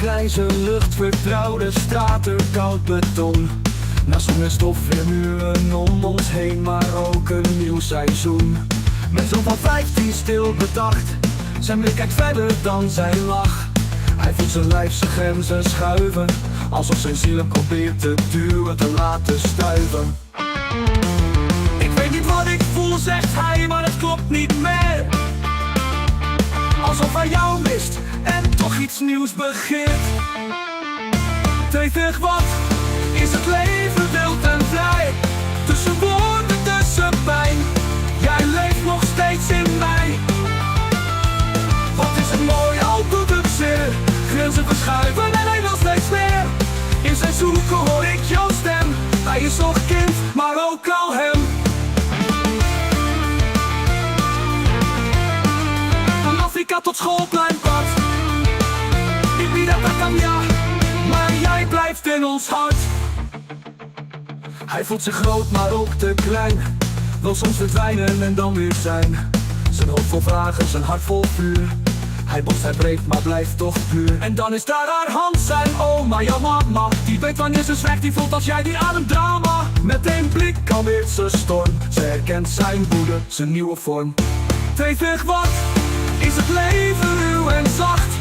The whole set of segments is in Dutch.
grijze lucht, vertrouwde straten, koud beton. Na zon en stof weer muren om ons heen, maar ook een nieuw seizoen. Met zo'n van 15 stil bedacht, zijn blik kijkt verder dan zijn lach. Hij voelt zijn lijf zijn grenzen schuiven, alsof zijn ziel hem probeert te duwen, te laten stuiven. Ik weet niet wat ik voel, zegt hij, maar het klopt niet meer. Alsof hij jou mist en toch iets nieuws begint. Tweetig wat is het leven wild en vrij, tussen woorden, tussen pijn. Jij leeft nog steeds in mij. Wat is het mooi, al doet het zeer. Grenzen verschuiven en hij wil steeds meer. In zijn zoeken hoor ik jouw stem. Hij is nog kind, maar ook al hem. Van Afrika tot schoolpleinpad. Ik bied dat aan ja, maar jij blijft in ons hart. Hij voelt zich groot, maar ook te klein. Wil soms verdwijnen en dan weer zijn. Zijn hoofd vol vragen, zijn hart vol vuur. Hij botst, hij breekt, maar blijft toch puur. En dan is daar haar hand, zijn oma, jouw mama. Die weet wanneer ze zwijgt, die voelt als jij, die ademt drama. Met één blik kalmeert ze storm. Ze herkent zijn woede, zijn nieuwe vorm. Tweetig wat is het leven ruw en zacht.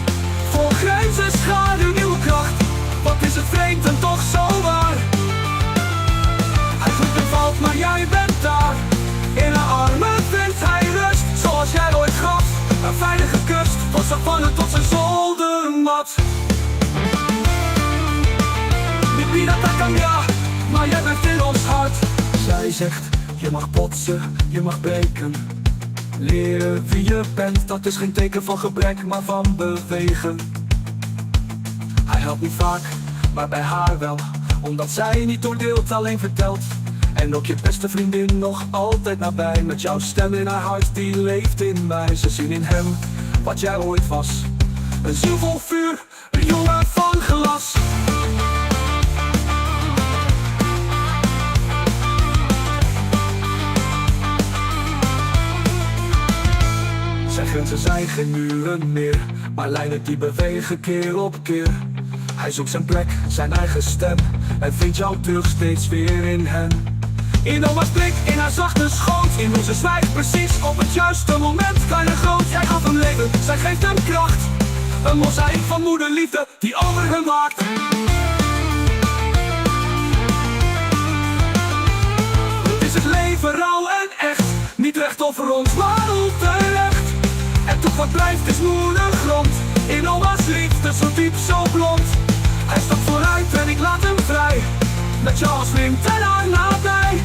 Vol grenzen, schaduw, nieuwe kracht. Wat is het vreemd en toch zo waar. Hij vlucht en valt, maar jij bent daar. In haar armen vindt hij rust, zoals jij ooit gaf. Een veilige kust, van savanne tot zijn zoldermat. Niet dat kan ja, maar jij blijft in ons hart. Zij zegt, je mag botsen, je mag breken. Leren wie je bent, dat is geen teken van gebrek, maar van bewegen. Hij helpt niet vaak, maar bij haar wel, omdat zij niet oordeelt, alleen vertelt. En ook je beste vriendin nog altijd nabij. Met jouw stem in haar hart, die leeft in mij. Ze zien in hem wat jij ooit was. Een ziel vol vuur, een jongen van glas. Zijn grenzen zijn geen muren meer, maar lijnen die bewegen keer op keer. Hij zoekt zijn plek, zijn eigen stem, en vindt jou terug steeds weer in hen. In oma's blik, in haar zachte schoot, in hoe ze zwijgt precies op het juiste moment. Klein en groot, jij gaf hem leven, zij geeft hem kracht. Een mozaïek van moederliefde die over hem waakt. Het is het leven rauw en echt, niet recht over ons, maar onterecht. En toch wat blijft is moedergrond, in oma's liefde zo diep, zo blond. Hij stapt vooruit en ik laat hem vrij, met jou als wind en haar nabij.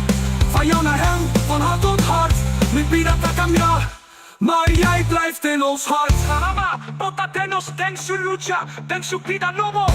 Van jou naar hem, van hart tot hart. Niet wie dat kan ja, maar jij blijft in ons hart. Mama, pota tenos, denk su lucha, denk su vida novo.